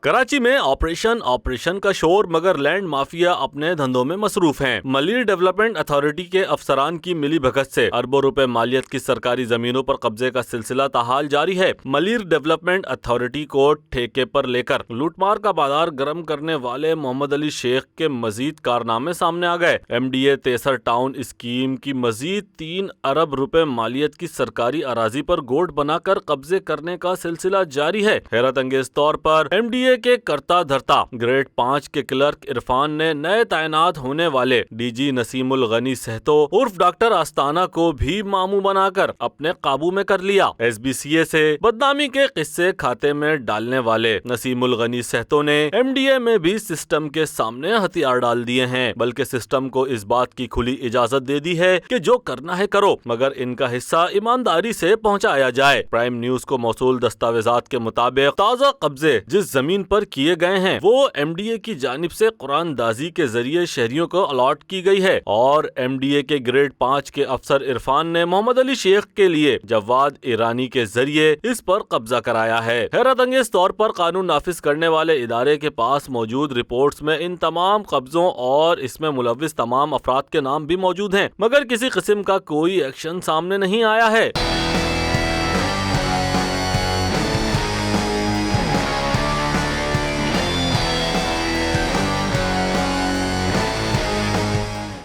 کراچی میں آپریشن کا شور، مگر لینڈ مافیا اپنے دھندوں میں مصروف ہیں۔ ملیر ڈیولپمنٹ اتھارٹی کے افسران کی ملی بھگت سے اربوں روپے مالیت کی سرکاری زمینوں پر قبضے کا سلسلہ تاحال جاری ہے۔ ملیر ڈیولپمنٹ اتھارٹی کو ٹھیکے پر لے کر لوٹ مار کا بازار گرم کرنے والے محمد علی شیخ کے مزید کارنامے سامنے آ گئے۔ M D A Taiser town scheme کی مزید 3 ارب روپے مالیت کی سرکاری اراضی پر گوٹ بنا کر قبضے کرنے کا سلسلہ جاری ہے۔ حیرت انگیز طور پر ایم ڈی اے کے کرتا دھرتا گریڈ 5 کے کلرک عرفان نے نئے تعینات ہونے والے ڈی جی نسیم الغنی سہتو عرف ڈاکٹر آستانہ کو بھی ماموں بنا کر اپنے قابو میں کر لیا۔ ایس بی سی اے سے بدنامی کے قصے کھاتے میں ڈالنے والے نسیم الغنی سہتو نے ایم ڈی اے میں بھی سسٹم کے سامنے ہتھیار ڈال دیے ہیں، بلکہ سسٹم کو اس بات کی کھلی اجازت دے دی ہے کہ جو کرنا ہے کرو، مگر ان کا حصہ ایمانداری سے پہنچایا جائے۔ پرائم نیوز کو موصول دستاویزات کے مطابق تازہ قبضے جس زمین پر کیے گئے ہیں وہ ایم ڈی اے کی جانب سے قرآن دازی کے ذریعے شہریوں کو الاٹ کی گئی ہے، اور ایم ڈی اے کے گریڈ 5 کے افسر عرفان نے محمد علی شیخ کے لیے جواد ایرانی کے ذریعے اس پر قبضہ کرایا ہے۔ حیرت انگیز طور پر قانون نافذ کرنے والے ادارے کے پاس موجود رپورٹس میں ان تمام قبضوں اور اس میں ملوث تمام افراد کے نام بھی موجود ہیں، مگر کسی قسم کا کوئی ایکشن سامنے نہیں آیا ہے۔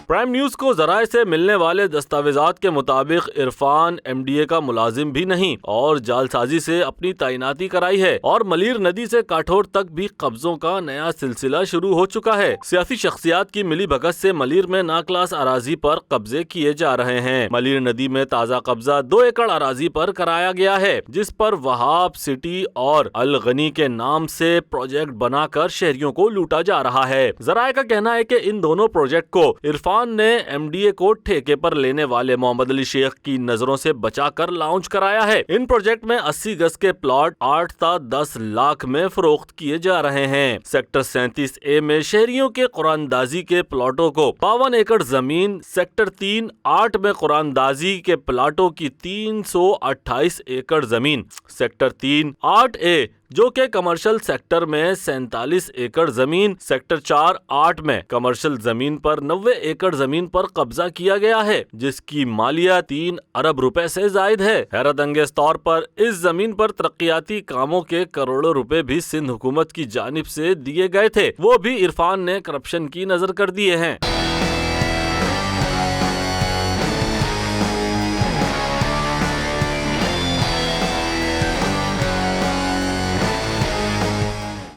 پرائم نیوز کو ذرائع سے ملنے والے دستاویزات کے مطابق عرفان ایم ڈی اے کا ملازم بھی نہیں اور جعل سازی سے اپنی تعیناتی کرائی ہے، اور ملیر ندی سے کاٹھور تک بھی قبضوں کا نیا سلسلہ شروع ہو چکا ہے۔ سیاسی شخصیات کی ملی بھگت سے ملیر میں ناکلاس اراضی پر قبضے کیے جا رہے ہیں۔ ملیر ندی میں تازہ قبضہ 2 ایکڑ اراضی پر کرایا گیا ہے، جس پر وہاب سٹی اور الغنی کے نام سے پروجیکٹ بنا کر شہریوں کو لوٹا جا رہا ہے۔ ذرائع کا کہنا ہے کہ ان دونوں پروجیکٹ کو عرفان نے ایم ڈی اے کو ٹھیکے پر لینے والے محمد علی شیخ کی نظروں سے بچا کر لانچ کرایا ہے۔ ان پروجیکٹ میں 80 گز کے پلاٹ 8 تا 10 لاکھ میں فروخت کیے جا رہے ہیں۔ سیکٹر 37 اے میں شہریوں کے قرآن دازی کے پلاٹوں کو 52 ایکڑ زمین، سیکٹر 3-8 میں قرآن دازی کے پلاٹوں کی 328 ایکڑ زمین، سیکٹر 3-8 اے جو کہ کمرشل سیکٹر میں 47 ایکڑ زمین، سیکٹر 4-8 میں کمرشل زمین پر 90 ایکڑ زمین پر قبضہ کیا گیا ہے، جس کی مالیت 3 ارب روپے سے زائد ہے۔ حیرت انگیز طور پر اس زمین پر ترقیاتی کاموں کے کروڑوں روپے بھی سندھ حکومت کی جانب سے دیے گئے تھے، وہ بھی عرفان نے کرپشن کی نظر کر دیے ہیں۔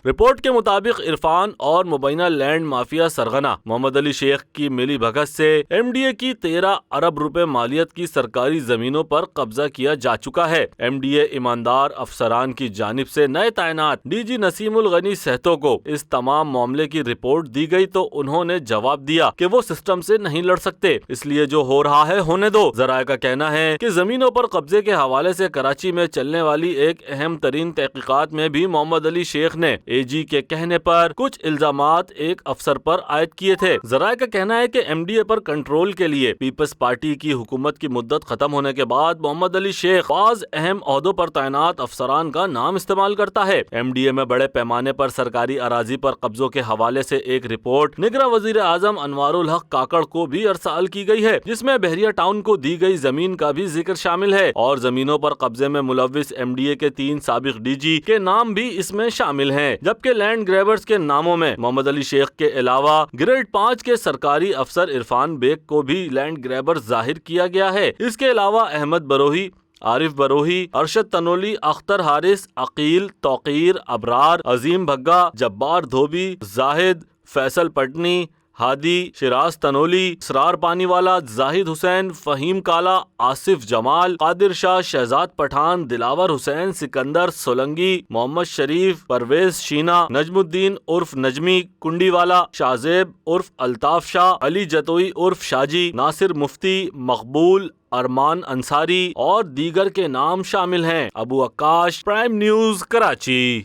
رپورٹ کے مطابق عرفان اور مبینہ لینڈ مافیا سرغنہ محمد علی شیخ کی ملی بھگت سے ایم ڈی اے کی 13 ارب روپے مالیت کی سرکاری زمینوں پر قبضہ کیا جا چکا ہے۔ ایم ڈی اے ایماندار افسران کی جانب سے نئے تعینات ڈی جی نسیم الغنی سہتو کو اس تمام معاملے کی رپورٹ دی گئی تو انہوں نے جواب دیا کہ وہ سسٹم سے نہیں لڑ سکتے، اس لیے جو ہو رہا ہے ہونے دو۔ ذرائع کا کہنا ہے کہ زمینوں پر قبضے کے حوالے سے کراچی میں چلنے والی ایک اہم ترین تحقیقات میں بھی محمد علی شیخ نے اے جی کے کہنے پر کچھ الزامات ایک افسر پر عائد کیے تھے۔ ذرائع کا کہنا ہے کہ ایم ڈی اے پر کنٹرول کے لیے پیپلز پارٹی کی حکومت کی مدت ختم ہونے کے بعد محمد علی شیخ بعض اہم عہدوں پر تعینات افسران کا نام استعمال کرتا ہے۔ ایم ڈی اے میں بڑے پیمانے پر سرکاری اراضی پر قبضوں کے حوالے سے ایک رپورٹ نگراں وزیر اعظم انوار الحق کاکڑ کو بھی ارسال کی گئی ہے، جس میں بحریہ ٹاؤن کو دی گئی زمین کا بھی ذکر شامل ہے، اور زمینوں پر قبضے میں ملوث ایم ڈی اے کے 3 سابق ڈی جی کے نام بھی اس میں شامل ہیں، جبکہ لینڈ گریبرز کے ناموں میں محمد علی شیخ کے علاوہ گریڈ 5 کے سرکاری افسر عرفان بیگ کو بھی لینڈ گریبر ظاہر کیا گیا ہے۔ اس کے علاوہ احمد بروہی، عارف بروہی، ارشد تنولی، اختر حارث، عقیل، توقیر، ابرار، عظیم بھگا، جبار دھوبی، زاہد، فیصل پٹنی، ہادی، شراز تنولی، اسرار پانی والا، زاہد حسین، فہیم کالا، آصف جمال، قادر شاہ، شہزاد پٹھان، دلاور حسین، سکندر سولنگی، محمد شریف، پرویز شینا، نجم الدین عرف نجمی، کنڈی والا، شاہزیب عرف الطاف شاہ، علی جتوئی عرف شاجی، ناصر مفتی، مقبول، ارمان انصاری اور دیگر کے نام شامل ہیں۔ ابو عکاش، پرائم نیوز، کراچی۔